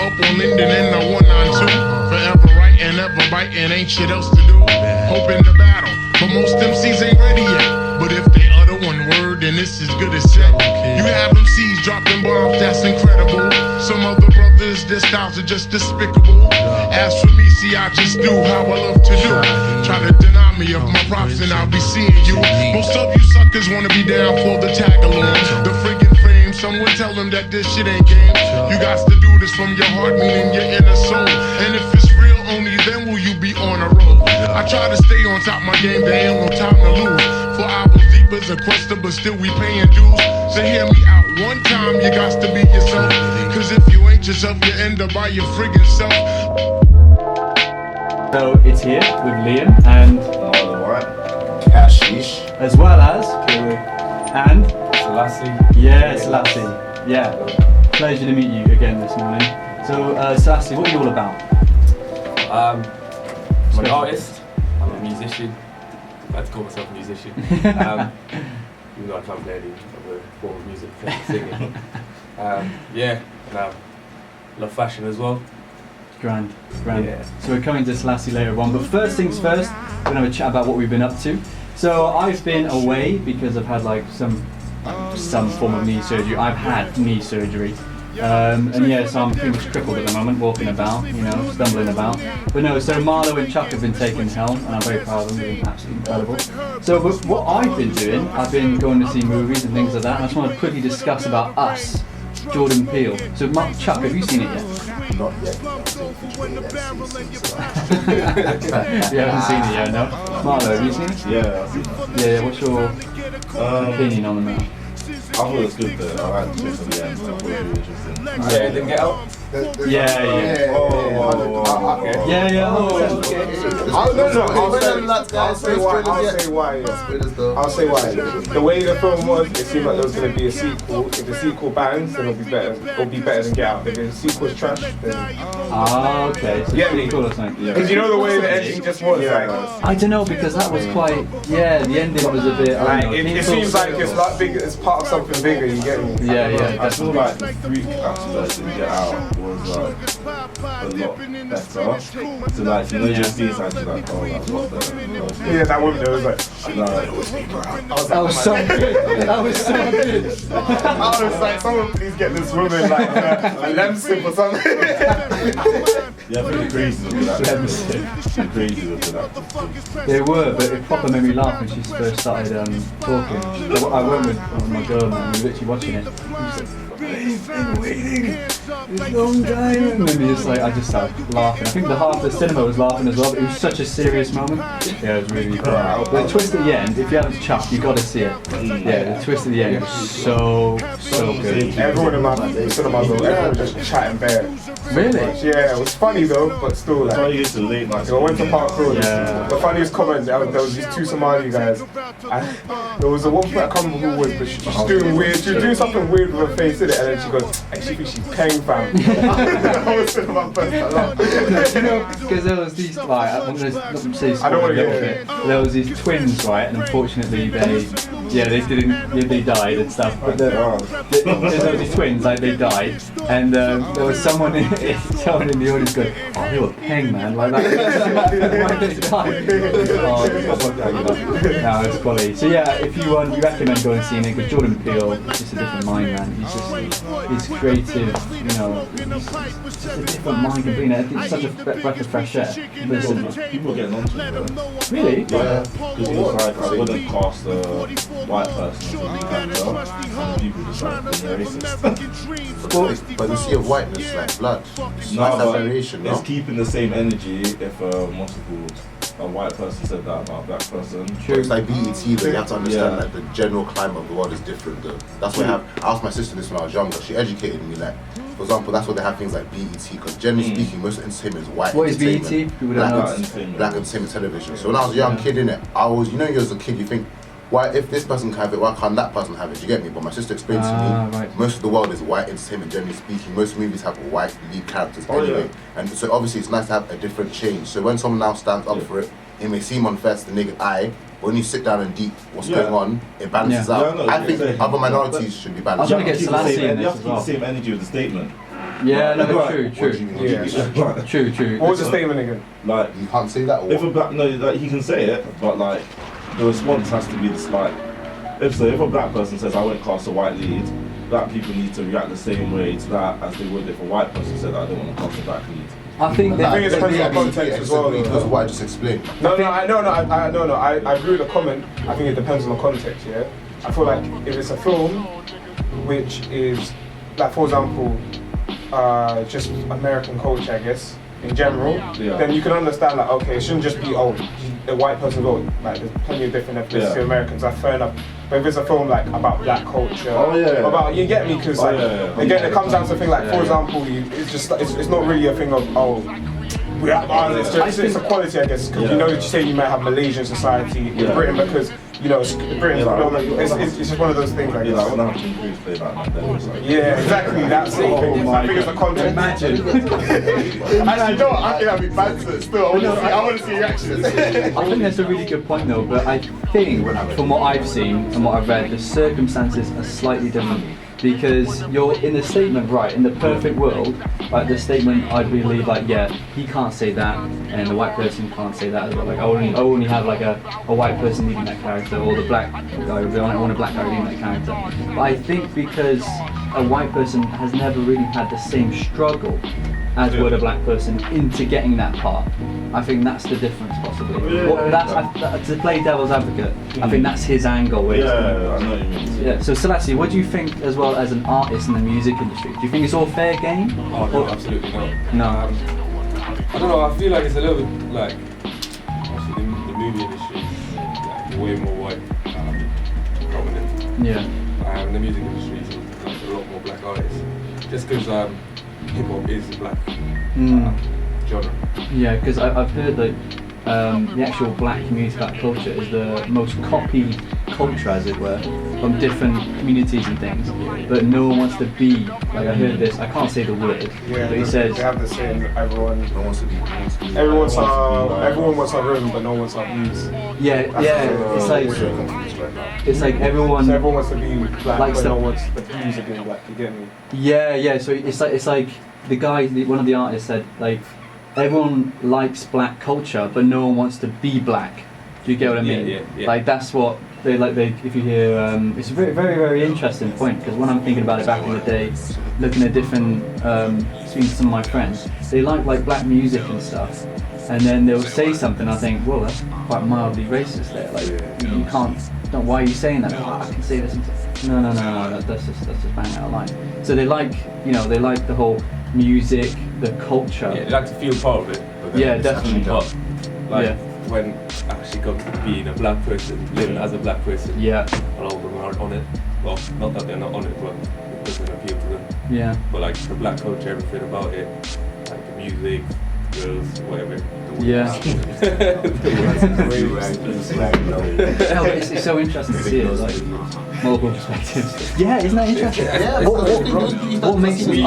up on Linden and the 192. Forever right and ever biting, ain't shit else to do. Hoping to battle, but most MCs ain't ready yet. But if they utter one word, then it's as good as set. You have MCs dropping bombs, that's incredible. Some other brothers, their styles are just despicable. As for me, see, I just do how I love to do. Try to deny me of my props and I'll be seeing you. Most of you suckers wanna be down for the tag along. The friggin' fame, some would tell them that this shit ain't game. You got to do this from your heart, meaning your inner soul. And if it's real, only then will you be on a roll. I try to stay on top of my game, there ain't no time to lose. 4 albums deep as a quester, but still we paying dues. So hear me out one time, you got to be yourself. Cause if you ain't yourself, you end up by your friggin' self. So it's here with Liam and Kashish, as well as Peele. and Selassie. yeah, Selassie. Yeah, pleasure to meet you again this morning. So Selassie, what are you all about? I'm an artist. I'm a musician. I like to call myself a musician. Even though I can't play any other form of music, singing. Yeah, and I love fashion as well. Grand. Yeah. So we're coming to Selassie later on, but first things first, we're gonna have a chat about what we've been up to. So I've been away because I've had like some form of knee surgery. I've had knee surgery. And yeah, so I'm pretty much crippled at the moment, walking about, you know, stumbling about. But no, so Marlo and Chuck have been taking helm, and I'm very proud of them, they've been absolutely incredible. So but what I've been doing, I've been going to see movies and things like that, and I just want to quickly discuss about Us, Jordan Peele. So Chuck, have you seen it yet? not yet. You haven't seen it yet, no? Marlo, have you seen it? Yeah, I've seen it. Yeah, what's your opinion on the matter? I thought it was good though. I liked it from the end. I thought it was really interesting. Yeah, it didn't get out. Yeah. I'll say why. The way the film was, it seemed like there was going to be a sequel. If the sequel bangs, then it'll be better than Get Out. If the sequel's trash, then okay. So yeah, cool or something. because you know the way the ending just was. I don't know, because that was quite. Yeah, the ending was a bit. I don't know, It seems like it's like big. It's part of something bigger. You get me? Yeah. I feel like the freak aspect in Get Out was like a lot better. So like, you know, you just see something like, oh, like, what the. Yeah, that woman there was like. That was so good. That was so good. I was like, someone please get this woman like a lamb sip or something. Yeah, I think the crazies were that. The crazies were that. They were, but it proper made me laugh when she first started talking. I went with my girl and we were literally watching it. We've been waiting this long time. And then I just started laughing. I think the half the cinema was laughing as well, but it was such a serious moment. Yeah, it was really good. The twist at the end, if you haven't chucked, you got to see it. Yeah, the twist at the end was so good. Everyone in my cinema, everyone was just chatting bare. Really? Yeah, it was funny though, but still like. I used to late night. I went to Park Road. Yeah. The funniest comment, there was these two Somali guys. There was a one point, I can't remember who it was, but she's doing weird. She was doing something weird with her face in it, and then she goes, I actually think she's paying fam. I was sitting on my first. You know, because there was these, like, I'm going to say I don't want to a little get it. bit. There was these twins, right, and unfortunately they died and stuff, but there was these twins, like, they died, and there was someone in the audience going, oh, they were peng, man, like that. Why did they die? No, it's quality. So yeah, if you recommend going and seeing it, because Jordan Peele is just a different mind, man. He's creative, you know, it's just a different mind completely. I think it's such a breath of fresh air. People are getting onto it though. Really? Yeah, because it was like, I wouldn't cast a white person as a actor, and people just like being racist. But the sea of whiteness, like blood. It's No, like that but variation, no? it's keeping the same energy if what's it called? A white person said that about a black person. But it's like BET though, you have to understand like the general climate of the world is different though. That's why I asked my sister this when I was younger, she educated me like, for example, that's why they have things like BET, because generally speaking, most entertainment is white What is BET? entertainment. People don't know. Black entertainment television. So when I was a young kid in it, I was, you know, you as a kid, you think, why if this person can have it, why can't that person have it? Do you get me? But my sister explained to me, right. most of the world is white entertainment, generally speaking. Most movies have white lead characters anyway. And so obviously it's nice to have a different change. So when someone now stands up for it, it may seem unfair to the nigga eye, but when you sit down and deep what's going on, it balances out. I think other minorities should be balanced. I'm gonna get Selassie in You this have as to keep the well. same energy with the statement. Yeah, no, Like, true. What do you mean? Yeah. True. What was the statement again? Like, You can't say that. Or if a what? black, no, like he can say it, but like the response has to be this like, if a black person says I won't cast a white lead, black people need to react the same way to that as they would if a white person said I don't want to cast a black lead. I think I think it depends on I mean, context as well, Because though. of what I just explained. I agree with the comment. I think it depends on the context, yeah? I feel like if it's a film which is, like for example, just American culture, I guess, in general, then you can understand like, okay, it shouldn't just be, oh, a white person vote. Like there's plenty of different ethnicities, Americans, that's fair enough. But if it's a film like about black culture, about, you get me, because like, again, it comes down to a thing like, for example, it's just, it's not really a thing of, oh, it's equality, I guess, because you know, you say you might have Malaysian society in Britain because, you know, Britain's it's just one of those things, I guess. Like when I have to increase play back then, it's like, Yeah, exactly, that's it. I think it's the context. Imagine. And I don't, I think that'd be bad to still. I want to see reactions. I think that's a really good point though, but I think from what I've seen and what I've read, the circumstances are slightly different. Because you're in the statement, right, in the perfect world, like the statement I'd believe like, yeah, he can't say that and the white person can't say that as well. Like I only have like a white person leading that character, or the black guy, I want a black guy leading that character. But I think because a white person has never really had the same struggle as would a black person into getting that part. I think that's the difference possibly. To play devil's advocate, I think that's his angle. I know what you mean. Yeah. So Selassie, what do you think as well as an artist in the music industry? Do you think it's all fair game? Oh no, absolutely not. No. I don't know. I feel like it's a little bit like actually the movie industry is like way more white prominent. Yeah. The music industry is like a lot more black artists, just because hip hop is a black genre. Yeah, because I've heard that the actual black community, black culture, is the most copied culture, as it were, from different communities and things. But no one wants to be, like I heard this, I can't say the word, but he says... They have the saying, everyone wants to be. everyone wants a room, but no one wants our views. It's like... It's like everyone... So everyone wants to be black, likes but the- no one wants the views of being black, you get me? Yeah, so it's like the guy, one of the artists said, like, everyone likes black culture, but no one wants to be black. Do you get what I mean? Yeah. Like that's what they like. If you hear, it's a very, very, very interesting point, because when I'm thinking about it back in the day, looking at different, speaking to some of my friends, they like black music and stuff, and then they'll say something. I think, well, that's quite mildly racist there. Like you can't. Why are you saying that? Oh, I can say this. No. That's just bang out of line. So they like, they like the whole music, the culture. Yeah, they like to feel part of it. But then Yeah, it's definitely. actually not. Like when actually got to being a black person, living as a black person. Yeah. A lot of them aren't on it. Well, not that they're not on it, but it doesn't appeal to them. Yeah. But like the black culture, everything about it, like the music, girls, whatever. Yeah. It's so interesting to see it, like multiple perspectives. Yeah, isn't that interesting? Yeah, What makes me? me?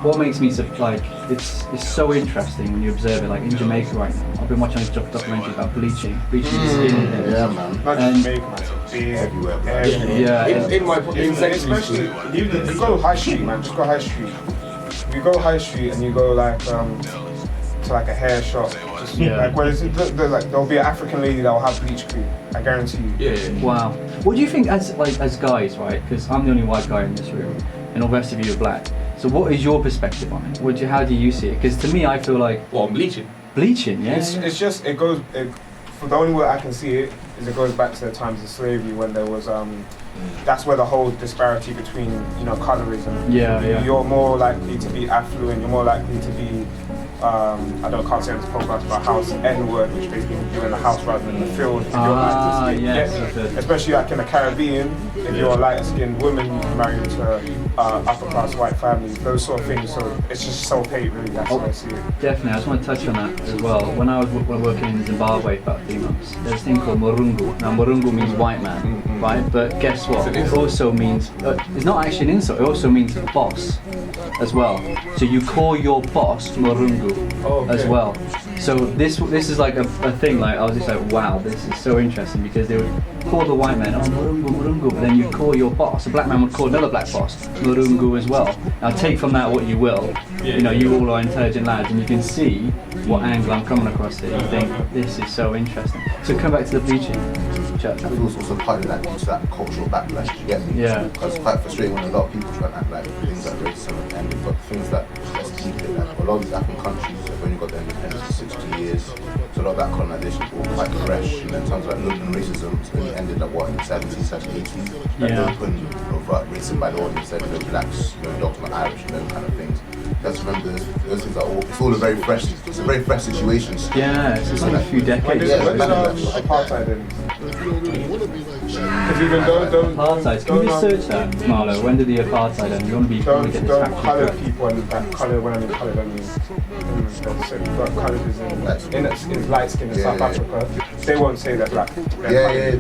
What makes me like it's so interesting when you observe it. Like in Jamaica right now, I've been watching a documentary about bleaching the skin. Yeah, man. Not just Jamaica, man, it's big Everywhere. Yeah. Especially, you go high street, man, just go high street. You go high street and you go like to like a hair shop, just like where there'll be an African lady that will have bleach cream. I guarantee you. Yeah. Wow. What do you think as guys, right? Because I'm the only white guy in this room, and all the rest of you are black. So what is your perspective on it? How do you see it? Because to me, I feel like I'm bleaching. bleaching. Yeah. It's just for the only way I can see it is it goes back to the times of slavery when there was that's where the whole disparity between colour is. You're more likely to be affluent. You're more likely to be can't say on this podcast, but house N-word, which basically means you're in the house rather than the field. If you're light skinned, especially like in the Caribbean, if you're a light skinned woman, you can marry into upper class white families, those sort of things. So it's just self-hate, really. That's how I see it. Definitely, I just want to touch on that as well. When I was working in Zimbabwe for about 3 months, there's this thing called Murungu. Now, Murungu means white man, right? But guess what? It also means, it's not actually an insult, it also means boss as well. So you call your boss Murungu as well. So this is like a thing, like I was just like, wow, this is so interesting, because they would call the white man, oh, Murungu, but then you'd call your boss, a black man would call another black boss, Murungu as well. Now take from that what you will, you know, you all are intelligent lads, and you can see what angle I'm coming across here. You think, this is so interesting. So come back to the bleaching. I feel it's also part of that, due to that cultural backlash, you get me? Yeah. Because it's quite frustrating when a lot of people try and act like things like racism and they've got things that let's keep it. Like a lot of these African countries have only got their independence for 60 years, so a lot of that colonization is all quite fresh. And in terms of like open racism, it's only ended like what in the 70s, 80s. Like open, overt racism by the audience, said blacks, dogs not Irish, kind of things. Let's remember those things are all. It's all a very fresh situation. Yeah, it's like a few decades. Apartheid in? Because even don't Apartheid. Can you just search that, Marlo? When did the apartheid end? You want to be don't get this colour factually people and that colour. When I mean colour, I mean coloured is in light skin in South Africa. They won't say they're black.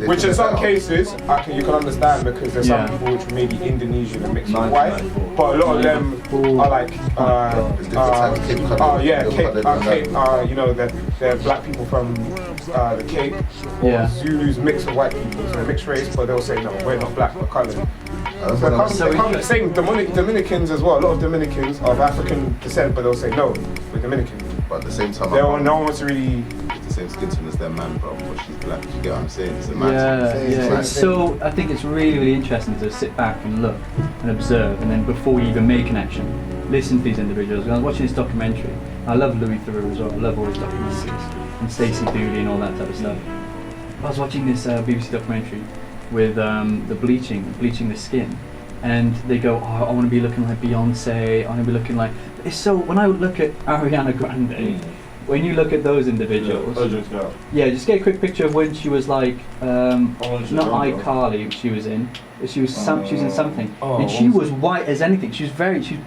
Which in some cases you can understand because there's some people which may be Indonesian and mixed with white, but a lot of them are like they're black people from the Cape or Zulus mixed with white people, so they're mixed race, but they'll say no, we're not black, we're coloured. Same Dominicans as well. A lot of Dominicans are of African descent, but they'll say no, we're Dominican. But at the same time, no one wants to really. It's the same skin tone as their man, bro. But she's black. You get what I'm saying? It's a man. It's so. I think it's really interesting to sit back and look and observe, and then before you even make an action, listen to these individuals. I was watching this documentary. I love Louis Theroux as well. I love all his documentaries and Stacey Dooley and all that type of stuff. I was watching this BBC documentary with the bleaching the skin, and they go, oh, I want to be looking like Beyonce, I want to be looking like. It's so, when I look at Ariana Grande, when you look at those individuals, just get a quick picture of when she was like, not iCarly she was in, she was in something, and she was white as anything. She was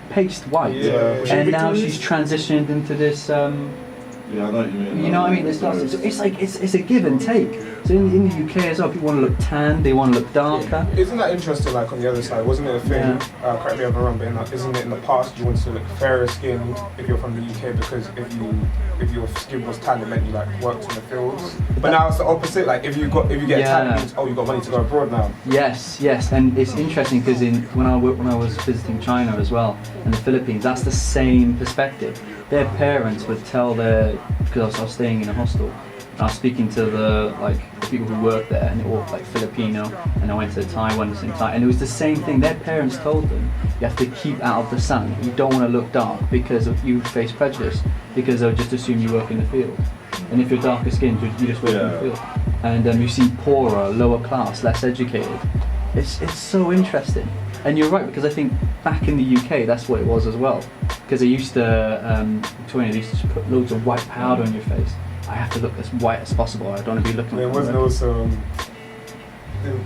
paste white, and now she's transitioned into this. Yeah, I know what you mean. You know what I mean? It's like it's a give and take. So in the UK as well, people want to look tan, they want to look darker. Isn't that interesting? Like on the other side, wasn't it a thing? Correct me if I'm wrong, but isn't it in the past you wanted to look fairer skinned if you're from the UK because if your skin was tan, it meant you like worked in the fields. But now it's the opposite. Like if you get tan, it means you got money to go abroad now. Yes, and it's interesting because when I was visiting China as well and the Philippines, that's the same perspective. Their parents would tell because I was staying in a hostel, and I was speaking to the people who work there, and they were all like Filipino, and I went to Taiwan at the same time, and it was the same thing. Their parents told them, you have to keep out of the sun, you don't want to look dark because you face prejudice, because they'll just assume you work in the field, and if you're darker skinned, you just work in the field, and you see poorer, lower class, less educated. It's so interesting. And you're right, because I think back in the UK that's what it was as well. Because they used to, Victoria, they used to just put loads of white powder on your face. I have to look as white as possible, I don't want to be looking like. There wasn't also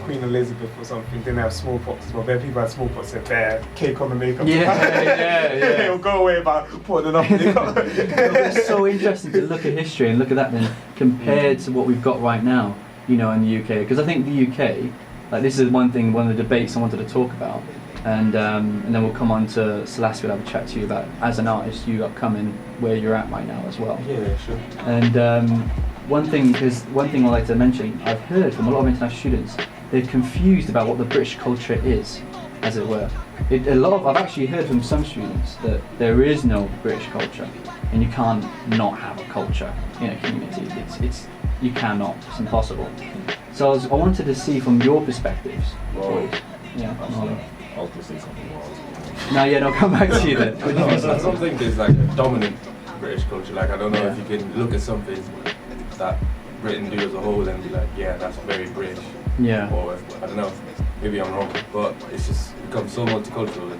Queen Elizabeth or something, didn't have smallpox as well. There people had smallpox, said there, cake on the makeup. Yeah. It'll go away about putting it on makeup. It's so interesting to look at history and look at that then compared to what we've got right now, in the UK. Because I think the UK, this is one of the debates I wanted to talk about, and then we'll come on to Selassie. We'll have a chat to you about, as an artist, you upcoming where you're at right now as well. Yeah, sure. And one thing I'd like to mention, I've heard from a lot of international students, they're confused about what the British culture is, as it were. I've actually heard from some students that there is no British culture, and you can't not have a culture in a community. You cannot. It's impossible. So I wanted to see from your perspectives. Well, I'll just say something more. No, come back to you then. I don't think there's like a dominant British culture. Like I don't know if you can look at something that Britain do as a whole and be like, yeah, that's very British. Yeah. Or I don't know, maybe I'm wrong, but it's just become so multicultural.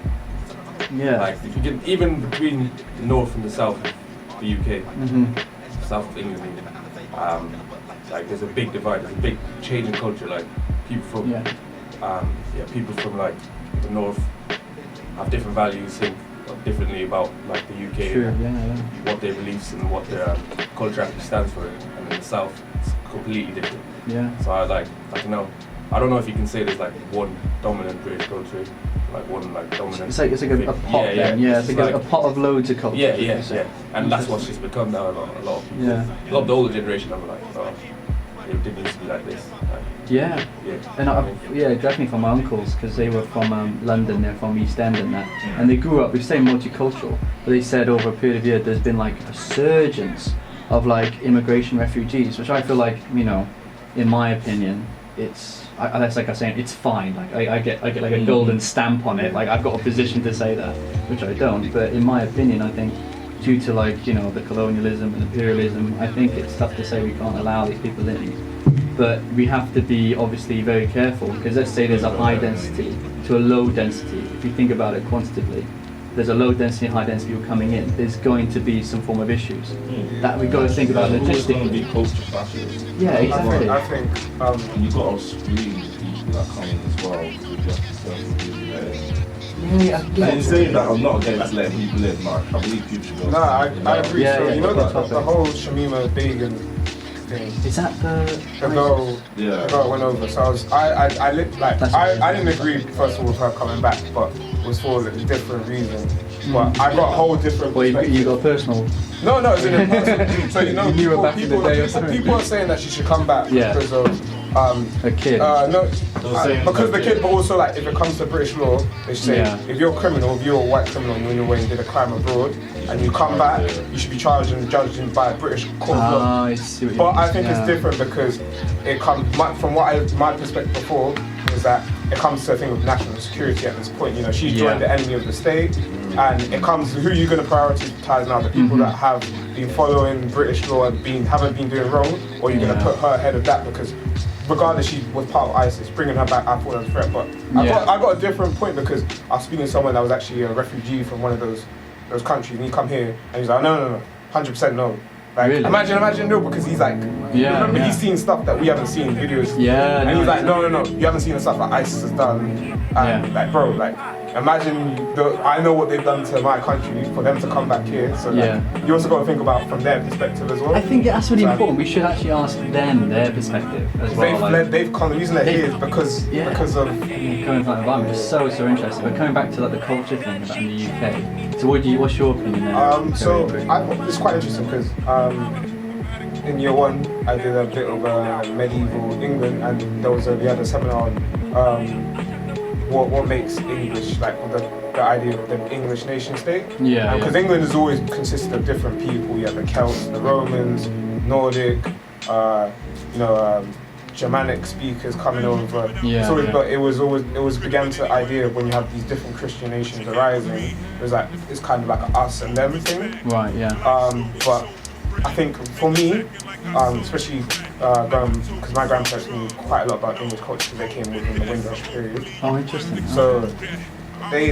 Yeah. Like if you can, even between the north and the south of the UK, south of England, there's a big divide. There's a big change in culture. Like people from people from like the north have different values, think differently about like the UK, what their beliefs and what their culture actually stands for, and in the south it's completely different. Yeah. So I don't know. I don't know if you can say there's like one dominant British culture, like one like dominant. It's like a pot. It's like a pot of loads of culture. Yeah. And that's what she's become now. A lot of people. A lot of the older generation are like, it didn't used to be like this. Yeah, and definitely from my uncles, because they were from London, they're from East End and that, and they grew up, we say multicultural, but they said over a period of years there's been like a surgence of like immigration refugees, which I feel like, you know, in my opinion, that's like I'm saying, it's fine. Like I get like a golden stamp on it. Like I've got a position to say that, which I don't. But in my opinion, I think due to like, you know, the colonialism and imperialism, I think it's tough to say we can't allow these people in. But we have to be obviously very careful, because let's say there's a high density to a low density. If you think about it quantitatively, there's a low density and high density people coming in. There's going to be some form of issues that we've got to think about There's going to logistically. be culture clashes. Yeah, exactly. I think And you've got to screen people that come in as well with just Yeah, in saying that, I'm not against letting people in. Like, I believe people should go. no, I agree. Yeah, so yeah, you know good the topic. whole Shamima Begum thing. Is that the The Yeah. girl went over. So I didn't agree first of all with her coming back, but it was for a different reason. But I got a whole different. Well, you perspective. got personal. No, it's in a person. So you know, You knew her back in the day or something. people are saying that she should come back Yeah. because of A kid. saying because the okay. kid, but also like if it comes to British law, they say Yeah. if you're a criminal, if you're a white criminal and you're in your way and did a crime abroad, and you come back, you should be charged and judged by a British court of law. I see what you But mean. I think Yeah. it's different because it comes from my perspective before is that it comes to a thing of national security at this point. You know, she's joined the enemy of the state, and it comes to who you're going to prioritize now: the people that have been following British law and haven't been doing wrong, or you're going to put her ahead of that because. Regardless, she was part of ISIS. Bringing her back, I thought that was a threat. But I got a different point because I was speaking to someone that was actually a refugee from one of those countries, and he come here and he's like, no, 100% no. Like, Really? imagine no, because he's like, remember he's seen stuff that we haven't seen videos. Yeah, and no, he's like, no, you haven't seen the stuff that ISIS has done. And like, bro, like, imagine I know what they've done to my country for them to come back here. So like, you also got to think about from their perspective as well. I think that's really important. We should actually ask them their perspective as well. They've come. The reason they're here is because of. Coming from that environment is so interesting. But coming back to like the culture thing about in the UK. So what's your opinion there? It's quite interesting because in year one I did a bit of medieval England, and we had a seminar on what makes English, like the idea of the English nation state. Because England has always consisted of different people. You have the Celts, the Romans, Nordic, Germanic speakers coming over. But it was began to the idea of when you have these different Christian nations arising, it was like it's kind of like a us and them thing. Right. Yeah. But I think for me, especially because my grandparents knew quite a lot about English culture because they came within the Windrush period. Oh, interesting. So I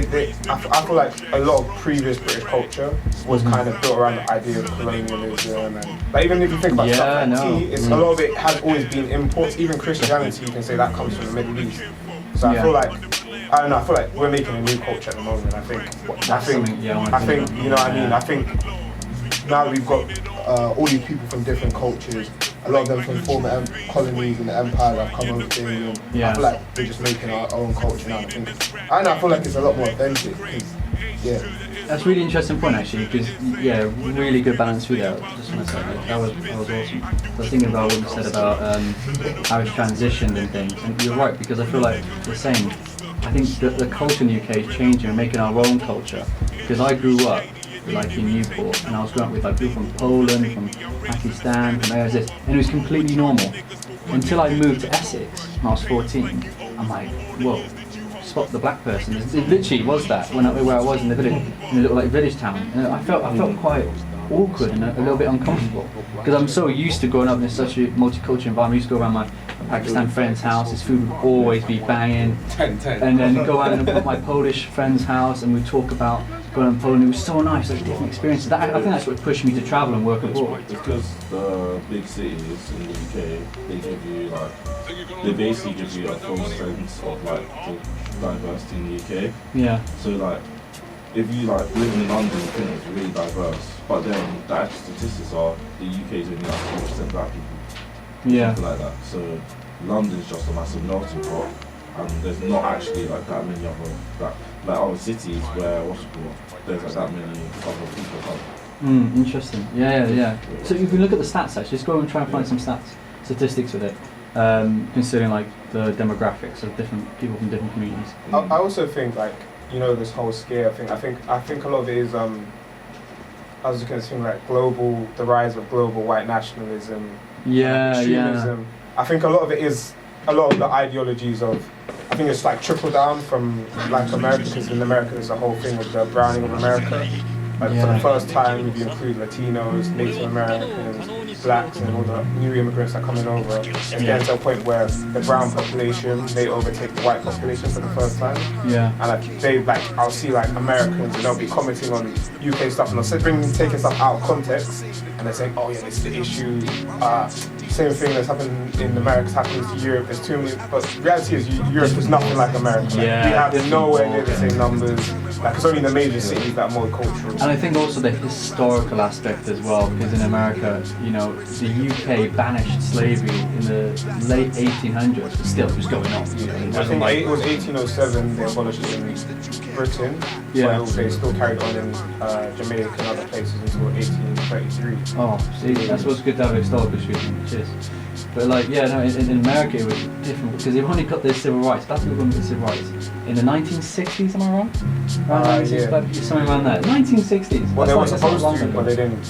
feel like a lot of previous British culture was kind of built around the idea of colonialism, and like, even if you think about stuff like tea, a lot of it has always been imports. Even Christianity, you can say that comes from the Middle East. So I feel like I feel like we're making a new culture at the moment. I think you know what I mean. I think now we've got all these people from different cultures. A lot of them from former colonies and the empire that have come over to England. I feel like we're just making our own culture now. I feel like it's a lot more authentic. That's a really interesting point actually, because really good balance through that. Just want to say that was awesome. I was thinking about what you said about how it's transitioned and things, and you're right, because I feel like the same. I think the culture in the UK is changing and making our own culture. Because I grew up like in Newport, and I was growing up with like people from Poland, from Pakistan, from areas, and it was completely normal. Until I moved to Essex when I was 14, I'm like, whoa, spot the black person. It literally was that where I was in the village, in a little like village town. And I felt quite awkward and a little bit uncomfortable because I'm so used to growing up in such a multicultural environment. I used to go around my Pakistan friend's house, his food would always be banging, and then go out and my Polish friend's house and we'd talk about going to Poland. It was so nice, like different experiences. I think that's what pushed me to travel and work abroad. Because the big cities in the UK, they basically give you a false sense of like the diversity in the UK. Yeah. So like, if you like live in London, you think it's really diverse, but then the actual statistics are the UK is only like 4% black people. Yeah. Something like that. So London's just a massive melting pot, and there's not actually like that many other like other cities where there's like that many other people come. Interesting. Yeah. So if you look at the stats, actually, just go and try and find some statistics with it. considering like the demographics of different people from different communities. I also think like, you know, this whole scare thing. I think a lot of it is I was just gonna think like the rise of global white nationalism. Extremism. I think a lot of it is a lot of the ideologies of. I think it's like trickle down from like America, because in America there's a whole thing with the browning of America. Like for the first time, you include Latinos, Native Americans, blacks, and all the new immigrants that are coming over. It's getting to a point where the brown population may overtake the white population for the first time. Yeah. And I'll see like Americans, and they'll be commenting on UK stuff, and they'll taking stuff out of context, and they're saying, oh yeah, this is the issue. Same thing that's happened in America happens to Europe. There's too many, but the reality is Europe is nothing like America. Like, we have nowhere near the same numbers. Like, it's only in the major cities that are more cultural. And I think also the historical aspect as well, because in America, you know, the UK banished slavery in the late 1800s, but still it was going on. You know, I think it was 1807 they abolished it in Britain, but they still carried on in Jamaica and other places until 1833. Oh, see, that's what's good to have historical shooting. Cheers. But like, yeah, no, in America it was different because they've only got their civil rights. Black people got their civil rights in the 1960s. Am I wrong? Something around that. 1960s. Well, they were supposed to, but they didn't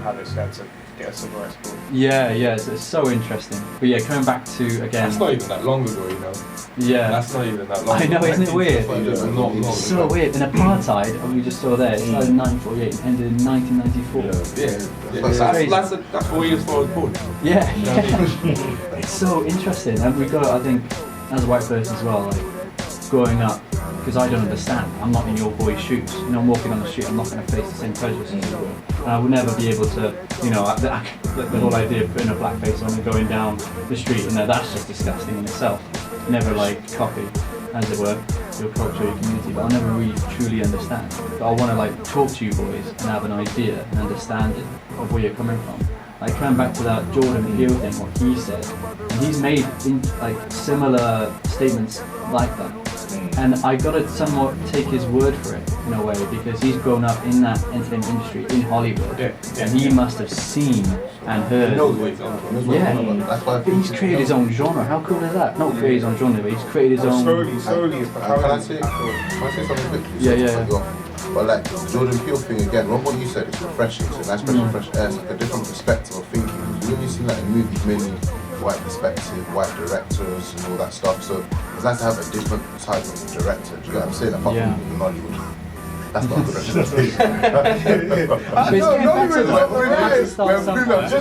have it. So they had to get a civil rights bill. Yeah, it's so interesting. But yeah, coming back to again. That's not even that long ago, you know. Yeah. That's not even that long ago. I know, isn't it weird? It's so weird. In apartheid, we just saw there, it started in 1948 and ended in 1994. That's 4 years before I was born. Yeah. It's so interesting, and we got, I think, as a white person as well, like growing up, because I don't understand. I'm not in your boy's shoes. You know, I'm walking on the street. I'm not going to face the same prejudices as you will, and I would never be able to, you know, the whole idea of putting a blackface on and going down the street, and that's just disgusting in itself. Never like copy, as it were, your culture, your community, but I'll never really truly understand. But I want to like talk to you boys and have an idea and understanding of where you're coming from. Like coming back to that Jordan Peele thing, what he said, and he's made like similar statements like that. And I gotta somewhat take his word for it in a way, because he's grown up in that entertainment industry in Hollywood, and he must have seen and heard. He knows where he's on from. But he's created his own genre. How cool is that? Not created his own genre, but he's created his own. Slowly. Can I say something quickly? Yeah. But like the Jordan Peele thing again, remember what you said, it's refreshing, it's a nice breath of fresh air, it's like a different perspective of thinking. When you see like in movies, mainly white perspective, white directors and all that stuff, so it's nice to have a different type of director, do you get what I'm saying? Apart from Nollywood. That's not a good representation.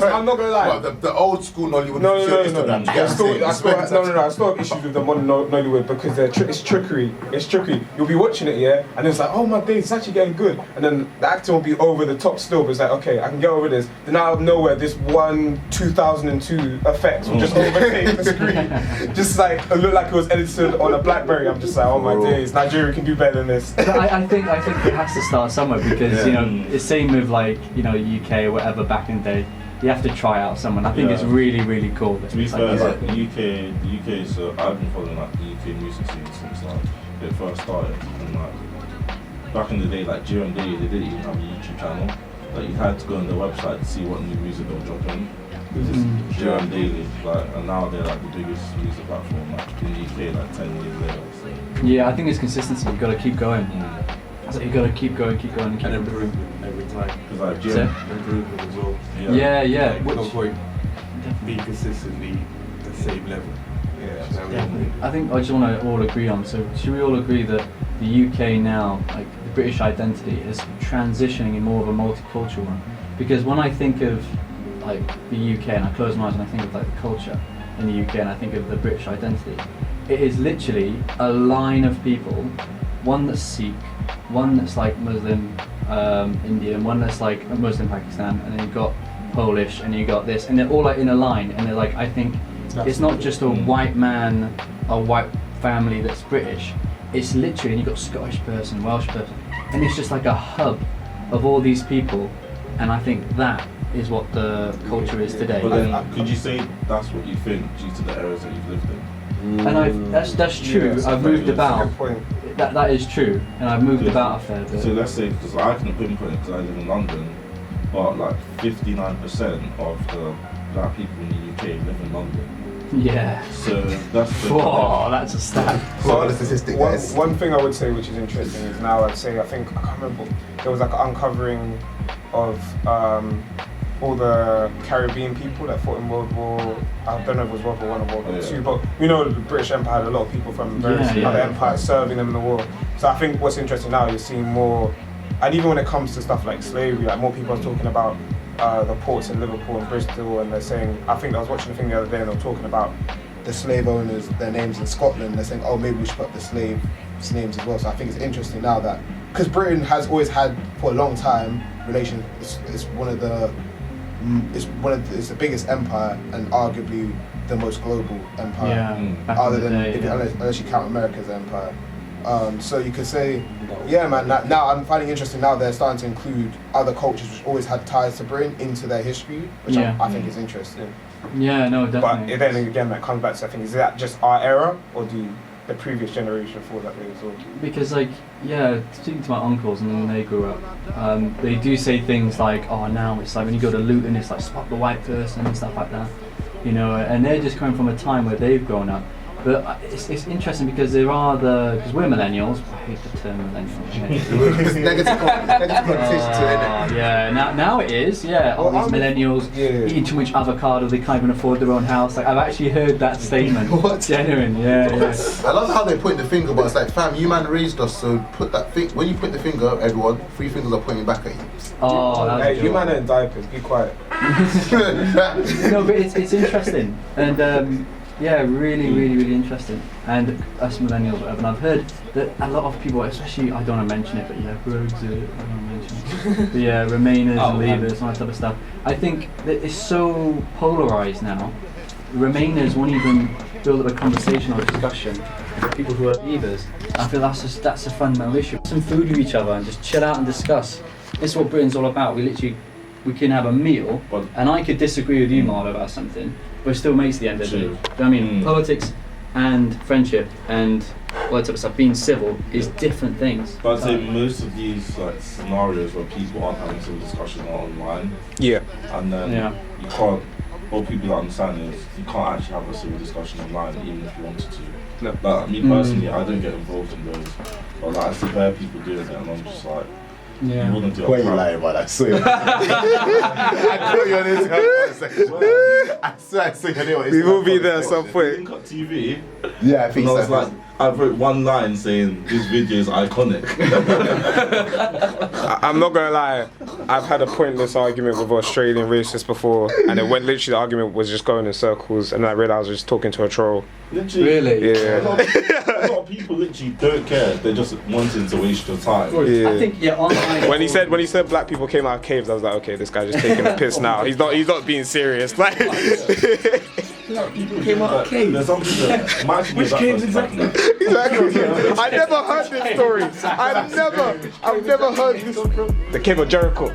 I'm not gonna lie. The old school Nollywood. No. I still have issues with the modern Nollywood because it's trickery. It's tricky. You'll be watching it, yeah, and it's like, oh my days, it's actually getting good. And then the acting will be over the top still, but it's like, okay, I can get over this. Then out of nowhere, this 2002 effect will just overtake the screen. Just like it looked like it was edited on a BlackBerry. I'm just like, oh my days, Nigeria can do better than this. But I think it has to start somewhere, because you know, it's same with like, you know, UK or whatever back in the day. You have to try out someone. I think it's really cool. To be fair, like the UK. So I've been following like the UK music scene since like it first started. And like back in the day, like during the day, they didn't even have a YouTube channel. Like you had to go on their website to see what new music they were dropping. During daily, like, and now they're like the biggest music platform like in the UK, like 10 years later. So. Yeah, I think it's consistency. You've got to keep going. So you got to keep going, and improving every time. Because like improving as well. Yeah. Like, no point being consistently the same level. I think I just want to all agree on. So should we all agree that the UK now, like the British identity, is transitioning in more of a multicultural one? Because when I think of like the UK and I close my eyes and I think of like the culture in the UK and I think of the British identity, it is literally a line of people, one that's Sikh, one that's like Muslim Indian, one that's like Muslim Pakistan, and then you've got Polish, and you got this, and they're all like in a line, and they're like, I think it's not just a white man, a white family that's British, it's literally, and you've got Scottish person, Welsh person, and it's just like a hub of all these people, and I think that is what the culture is today. But then, could you say that's what you think due to the areas that you've lived in? And that's true. Yes, I've moved about. Point. That is true, and I've moved about a fair bit. So let's say, because I can pinpoint it because I live in London, but like 59% of the black people in the UK live in London. Yeah. So that's the Whoa, that's a stat. So the statistic, guys. One thing I would say which is interesting is now I think I can't remember, there was like an uncovering of all the Caribbean people that fought in World War, I don't know if it was World War I or World War II, but we know the British Empire had a lot of people from various other empires serving them in the war. So I think what's interesting now, you're seeing more, and even when it comes to stuff like slavery, like more people are talking about the ports in Liverpool and Bristol, and they're saying, I think I was watching a thing the other day and they were talking about the slave owners, their names in Scotland. They're saying, oh, maybe we should put the slaves' names as well. So I think it's interesting now that, because Britain has always had for a long time relations. It's the biggest empire and arguably the most global empire. Other than unless you count America's empire. So you could say, yeah, man. Now I'm finding it interesting. Now they're starting to include other cultures which always had ties to Britain into their history, which I think is interesting. Yeah, no, definitely. But then again, that comes back to, I think, is that just our era, or do the previous generation feel that way as well? Because, like, speaking to my uncles and when they grew up, they do say things like, oh, now it's like when you go to Luton, it's like spot the white person and stuff like that, you know, and they're just coming from a time where they've grown up. But it's interesting because because we're millennials. I hate the term millennial. Negative connotation to it. Now it is. Yeah, all these millennials eating too much avocado. They can't even afford their own house. Like I've actually heard that statement. What? Genuine. Yeah. I love how they point the finger, but it's like, fam, you man raised us, so put that thing. When you point the finger, everyone, 3 fingers are pointing back at you. Oh, hey, you man are in diapers. Be quiet. No, but it's interesting and. Really, really, really interesting. And us millennials, whatever. And I've heard that a lot of people, especially, I don't want to mention it, but Brexit, I don't want to mention it. But Remainers and Leavers and all that type of stuff. I think that it's so polarised now. Remainers won't even build up a conversation or discussion with people who are Leavers. I feel that's a fundamental issue. Some food with each other and just chill out and discuss. This is what Britain's all about. We can have a meal, and I could disagree with you, Marv, about something. We're still mates at the end of the day. I mean, politics and friendship and all that type of stuff, being civil, is different things. But I'd say most of these like scenarios where people aren't having civil discussion are online. Yeah. And then you can't, what people don't understand is you can't actually have a civil discussion online even if you wanted to. No. Like me personally, I don't get involved in those. But like I see bare people doing it and I'm just like, you wouldn't do it. Why are you lying about that? I saw you. I caught you on Instagram for a second. I swear I saw you on Instagram. We will be there at some point. Link up TV. Yeah, I think so. I was like, I wrote one line saying this video is iconic. I'm not gonna lie, I've had a pointless argument with an Australian racist before, and then when literally the argument was just going in circles, and I realised I was just talking to a troll. Literally. Really? Yeah. A lot of people literally don't care. They're just wanting to waste your time. Yeah. I think online. When he said black people came out of caves, I was like, okay, this guy's just taking a piss now. He's not being serious. Like. People came out of caves. There's something that might actually be that caves exactly? Exactly. I never heard this story. I've never heard this. The cave of Jericho.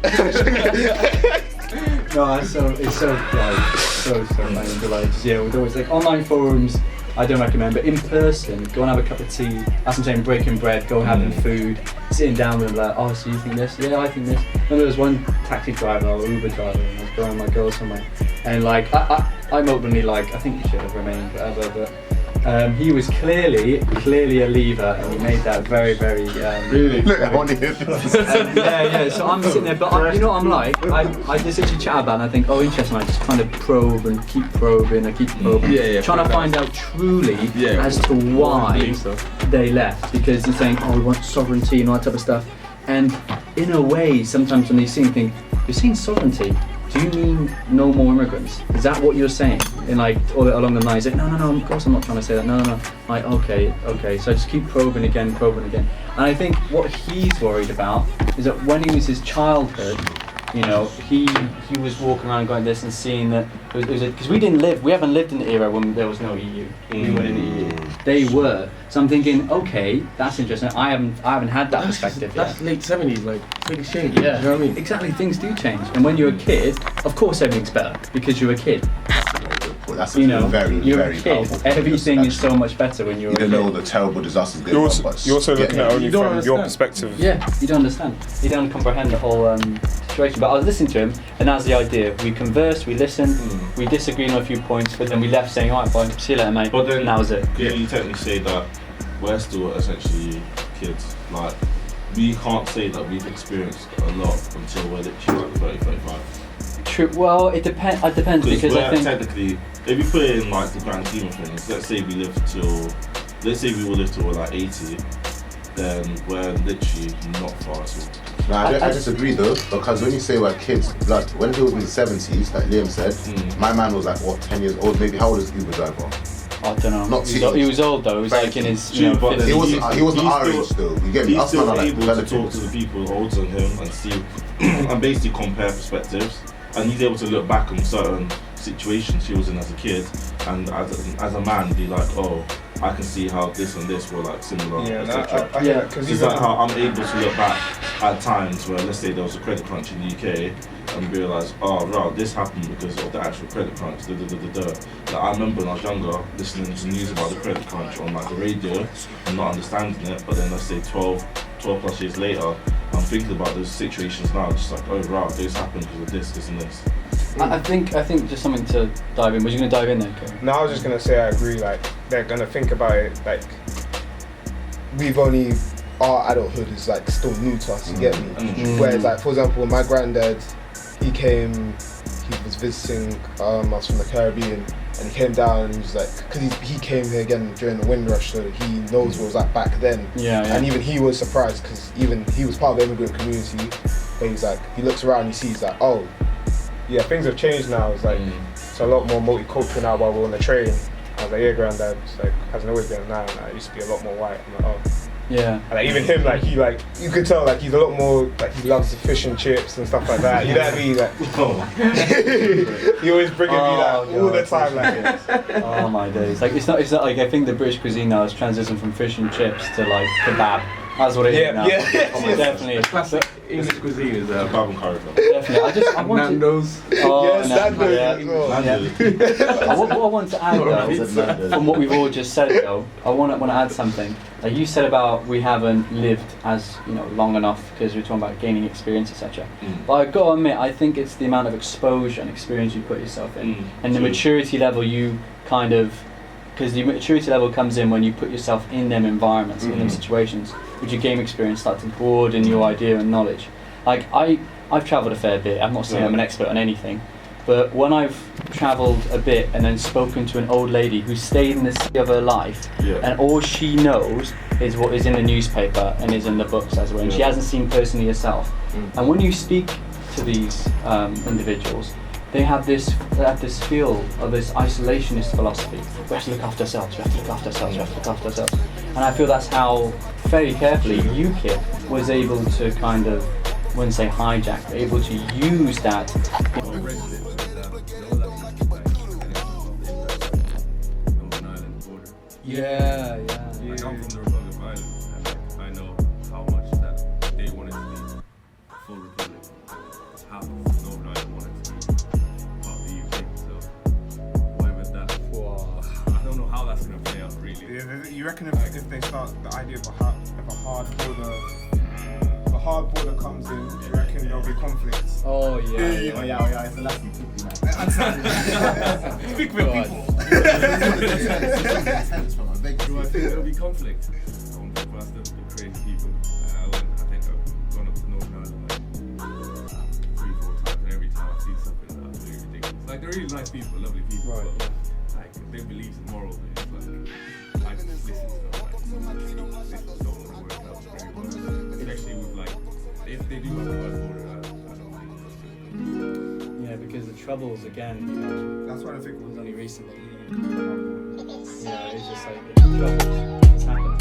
No, it's so funny. Like, with always like online forums. I don't recommend, but in person, go and have a cup of tea. As I'm saying, breaking bread, go having food, sitting down with them like, oh, so you think this? Yeah, I think this. And there was one taxi driver or Uber driver, and I was going with my girl somewhere, and like I'm openly like, I think you should have remained, whatever, but. He was clearly a leaver, and he made that very, very. Really? Look, I want to hear yeah. So I'm sitting there, but you know what I'm like? I just actually chat about it, and I think, oh, interesting. I just kind of probe and keep probing, trying to find out truly as to why they left, because they're saying, oh, we want sovereignty and all that type of stuff. And in a way, sometimes when they see think, you're saying sovereignty. Do you mean no more immigrants? Is that what you're saying? And like, all along the lines, like, no, of course I'm not trying to say that, no. Like, okay, so I just keep probing again. And I think what he's worried about is that when he was his childhood, you know, he was walking around going this and seeing that, because we haven't lived in the era when there was no EU. We were in the EU. They were. So I'm thinking, okay, that's interesting. I haven't had that perspective yet. That's late 70s, like, things change. Yeah. You know what I mean? Exactly, things do change. And when you're a kid, of course everything's better, because you're a kid. That's you're very, a very kid. powerful. Everything is so much better when you're a kid. You don't know the terrible disasters going on. You're also looking at it only from your perspective. Yeah, you don't understand. You don't comprehend the whole situation. But I was listening to him, and that's the idea. We conversed, we listened, we disagreed on a few points, but then we left saying, alright, bye, see you later, mate. But then, and that was it. You technically say that we're still essentially kids. Like, we can't say that we've experienced a lot until we're literally like 30, 35. True. Well, it depends because I think technically, if you put it in like the grand scheme of things, let's say we will live till we're like 80, then we're literally not far at all. Nah, I disagree though, because when you say we're kids, like when he was in the 70s, like Liam said, my man was like, what, 10 years old, maybe. How old is Uber driver? I don't know. Not he was old though. He was like in his. He wasn't our age though. You get me? He's Us still man are able like to talk to the people older than him and see and basically compare perspectives. And he's able to look back on certain situations he was in as a kid, and as a man, be like, oh, I can see how this and this were like similar, etc. Because it's like how I'm able to look back at times where, let's say, there was a credit crunch in the UK, and realise, oh, right, this happened because of the actual credit crunch. Like, I remember when I was younger, listening to news about the credit crunch on like the radio and not understanding it, but then let's say 12 plus years later, I'm thinking about those situations now, just like, oh, right, this happened because of this and this. I think just something to dive in. Was you going to dive in there, Karen? No, I was just going to say I agree, like, they're going to think about it, like, our adulthood is like still new to us, you get me? Whereas like, for example, my granddad, he was visiting us from the Caribbean, and he came down and he was like, because he came here again during the Windrush, so he knows what it was like back then. And even he was surprised, because even he was part of the immigrant community, but he's like, he looks around and he sees like, oh, yeah, things have changed now. It's like, it's a lot more multicultural now while we're on the train. I was like, yeah, granddad, it's like, hasn't always been now, it used to be a lot more white. I'm like, oh. Yeah. And like, even him, like, you could tell, like, he's a lot more, like, he loves the fish and chips and stuff like that. You know what I mean? Like, he always bringing me that all the time, like. Oh my days! Like, it's not like, I think the British cuisine now has transitioned from fish and chips to like kebab. That's what it is now. Definitely. Classic English cuisine is kebab and curry. Definitely. I want Nando's. What I want to add though, from what we've all just said though, I want to add something. Like you said about we haven't lived as long enough because we're talking about gaining experience, etc. But I've got to admit, I think it's the amount of exposure and experience you put yourself in, and the maturity level you kind of. Because the maturity level comes in when you put yourself in them environments, in them situations, which your game experience starts to broaden your idea and knowledge. Like I've travelled a fair bit. I'm not saying I'm an expert on anything, but when I've travelled a bit and then spoken to an old lady who stayed in the city of her life, and all she knows is what is in the newspaper and is in the books as well, and she hasn't seen personally herself. And when you speak to these individuals, they have this feel of this isolationist philosophy. We have to look after ourselves, we have to look after ourselves, we have to look after ourselves. And I feel that's how, very carefully, UKIP was able to kind of, I wouldn't say hijack, but able to use that. Yeah. Like, I'm from the Republic of Ireland, and I know how much that they wanted to be a full republic. How Northern Ireland wanted to be part of the UK. So whatever that, I don't know how that's gonna play out really. Yeah, you reckon if they start the idea of a hard border comes in, you reckon there'll be conflicts? Oh yeah. It's a lesson to Speak with people. Do I think there'll be conflict? I won't be past the crazy people. I think I've gone up to Northern Ireland like 3-4 times, and every time I see something that's really ridiculous. Like, they're really nice people, lovely people, but like their beliefs and morals, it's like I just listen to them. Like, this don't want to work out for everyone. Especially with like, if they do have a hard border, I don't think that's good. Yeah, because the troubles again, That's what I think was only recently. Yeah, it's just like the troubles. It's happened